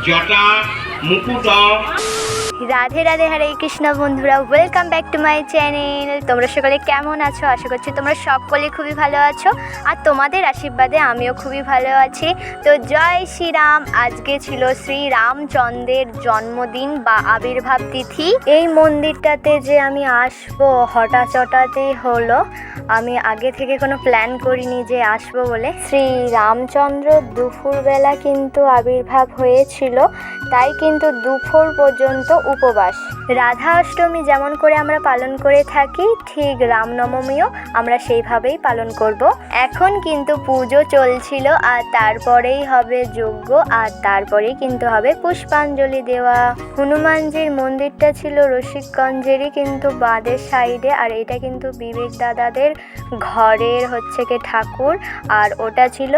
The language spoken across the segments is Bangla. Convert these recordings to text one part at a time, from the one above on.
জটা মুকুট। রাধে রাধে, হরে কৃষ্ণ বন্ধুরা, welcome back to my channel. তোমরা সকলে কেমন আছো? আশা করছি তোমরা সকলে খুবই ভালো আছো, আর তোমাদের আশীর্বাদে আমিও খুবই ভালো আছি। তো জয় শ্রীরাম। আজকে ছিল শ্রী রামচন্দ্রের জন্মদিন বা আবির্ভাব তিথি। এই মন্দিরটাতে যে আমি আসবো হঠাৎই হলো, আমি আগে থেকে কোনো প্ল্যান করিনি যে আসবো বলে। শ্রী রামচন্দ্র দুপুরবেলা কিন্তু আবির্ভাব হয়েছিল, তাই কিন্তু দুপুর পর্যন্ত উপবাস। রাধা অষ্টমী যেমন করে আমরা পালন করে থাকি, ঠিক রামনবমীও আমরা সেইভাবেই পালন করব। এখন কিন্তু পুজো চলছিল, আর তারপরেই হবে যজ্ঞ, আর তারপরেই কিন্তু হবে পুষ্পাঞ্জলি দেওয়া। হনুমানজির মন্দিরটা ছিল রসিকগঞ্জেরই কিন্তু বাঁদের সাইডে, আর এটা কিন্তু বিবেক দাদাদের ঘরের হচ্ছে কি ঠাকুর। আর ওটা ছিল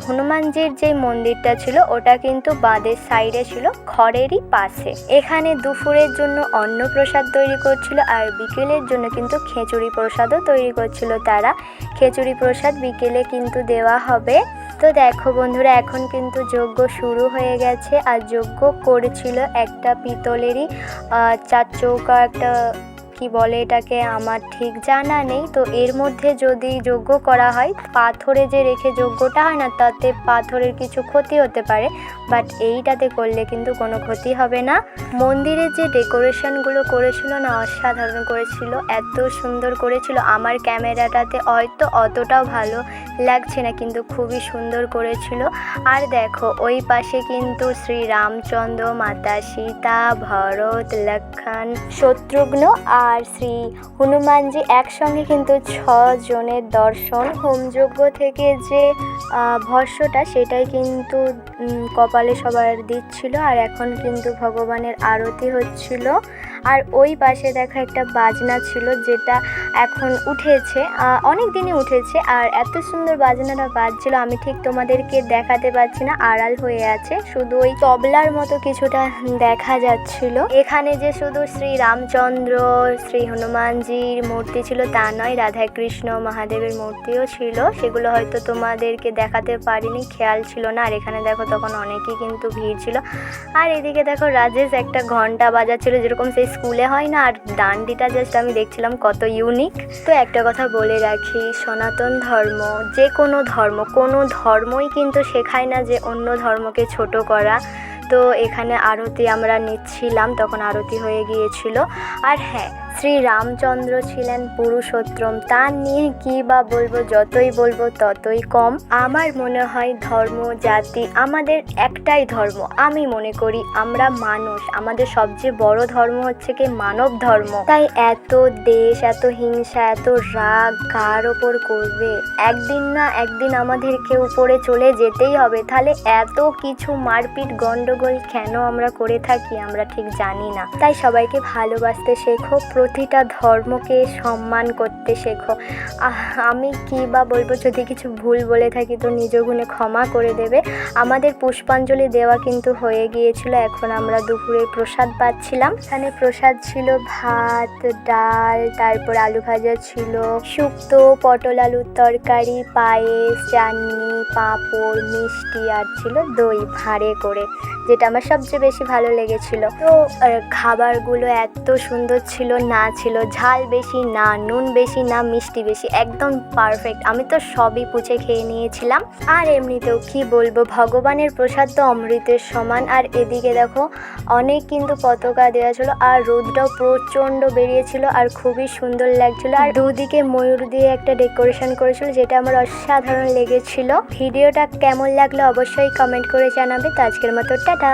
হনুমানজির যে মন্দিরটা ছিল ওটা কিন্তু বাঁদের সাইডে ছিল, ঘরেরই পাশে। এখানে দুপুরের জন্য অন্নপ্রসাদ তৈরি করছিল, আর বিকেলের জন্য কিন্তু খিচুড়ি প্রসাদও তৈরি করছিল তারা। খিচুড়ি প্রসাদ বিকেলে কিন্তু দেওয়া হবে। তো দেখো বন্ধুরা, এখন কিন্তু যজ্ঞ শুরু হয়ে গেছে, আর যজ্ঞ করেছিল একটা পিতলেরই চার চৌকা, একটা কি বলে এটাকে আমার ঠিক জানা নেই। তো এর মধ্যে যদি যজ্ঞ করা হয়, পাথরে যে রেখে যজ্ঞটা হয় না, তাতে পাথরের কিছু ক্ষতি হতে পারে, বাট এইটাতে করলে কিন্তু কোনো ক্ষতি হবে না। মন্দিরের যে ডেকোরেশনগুলো করেছিল না, অসাধারণ করেছিল, এত সুন্দর করেছিল। আমার ক্যামেরাটাতে হয়তো অতটাও ভালো লাগছে না, কিন্তু খুবই সুন্দর করেছিল। আর দেখো ওই পাশে কিন্তু শ্রী রামচন্দ্র, মাতা সীতা, ভরত, লক্ষ্মণ, শত্রুঘ্ন আর শ্রী হনুমানজি একসঙ্গে কিন্তু 6 জনের দর্শন। হোমযজ্ঞ থেকে যে ভস্যটা সেটাই কিন্তু কপালে সবার দিচ্ছিল, আর এখন কিন্তু ভগবানের আরতি হচ্ছিল। আর ওই পাশে দেখা একটা বাজনা ছিল, যেটা এখন উঠেছে, অনেক দিনই উঠেছে, আর এত সুন্দর বাজনাটা বাজছিল, আমি ঠিক তোমাদেরকে দেখাতে পারছি না, আড়াল হয়ে আছে, শুধু ওই তবলার মতো কিছুটা দেখা যাচ্ছিল। এখানে যে শুধু শ্রী রামচন্দ্র, শ্রী হনুমানজির মূর্তি ছিল তা নয়, রাধাকৃষ্ণ মহাদেবের মূর্তিও ছিল, সেগুলো হয়তো তোমাদেরকে দেখাতে পারিনি, খেয়াল ছিল না। আর এখানে দেখো তখন অনেকেই কিন্তু ভিড় ছিল। আর এদিকে দেখো রাজেশ একটা ঘন্টা বাজাচ্ছিল, যেরকম সেই স্কুলে হয় না, আর ডান্ডিটা জাস্ট আমি দেখছিলাম কত ইউনিক। তো একটা কথা বলে রাখি, সনাতন ধর্ম, যে কোনো ধর্মই কিন্তু শেখায় না যে অন্য ধর্মকে ছোট করা। তো এখানে আরতি আমরা নিচ্ছিলাম, তখন আরতি হয়ে গিয়েছিল। আর হ্যাঁ, শ্রী রামচন্দ্র ছিলেন পুরুষোত্তম, তার নিয়ে কী বা বলবো, যতই বলবো ততই কম। আমার মনে হয় ধর্ম জাতি আমাদের একটাই ধর্ম, আমি মনে করি আমরা মানুষ, আমাদের সবচেয়ে বড় ধর্ম হচ্ছে কি মানব ধর্ম। তাই এত দেশ, এত হিংসা, এত রাগ কার ওপর করবে? একদিন না একদিন আমাদেরকে উপরে চলে যেতেই হবে, তাহলে এত কিছু মারপিট গন্ডগোল কেন আমরা করে থাকি আমরা ঠিক জানি না। তাই সবাইকে ভালোবাসতে শেখো, প্রতিটা ধর্মকে সম্মান করতে শেখো। আমি কি বা বলবো, যদি কিছু ভুল বলে থাকি তো নিজ গুণে ক্ষমা করে দেবে। আমাদের পুষ্পাঞ্জলি দেওয়া কিন্তু হয়ে গিয়েছিল, এখন আমরা দুপুরে প্রসাদ পাচ্ছিলাম। এখানে প্রসাদ ছিল ভাত, ডাল, তারপর আলু ভাজা ছিল, শুক্তো, পটল আলুর তরকারি, পায়েস, চাটনি, পাঁপড়, মিষ্টি, আর ছিল দই ভাঁড়ে করে, যেটা আমার সবচেয়ে বেশি ভালো লেগেছিল। তো খাবারগুলো এত সুন্দর ছিল, না ছিল ঝাল বেশি, না নুন বেশি, না মিষ্টি বেশি, একদম পারফেক্ট। আমি তো সবই পুছে খেয়ে নিয়েছিলাম। আর এমনিতেও কি বলবো, ভগবানের প্রসাদ তো অমৃতের সমান। আর এদিকে দেখো অনেক কিন্তু পতাকা দেওয়া ছিল, আর রোদটাও প্রচণ্ড বেরিয়েছিল, আর খুবই সুন্দর লাগছিল। আর দুদিকে ময়ূর দিয়ে একটা ডেকোরেশন করেছিল, যেটা আমার অসাধারণ লেগেছিল। ভিডিওটা কেমন লাগলো অবশ্যই কমেন্ট করে জানাবে। তো আজকের মতো টাটা।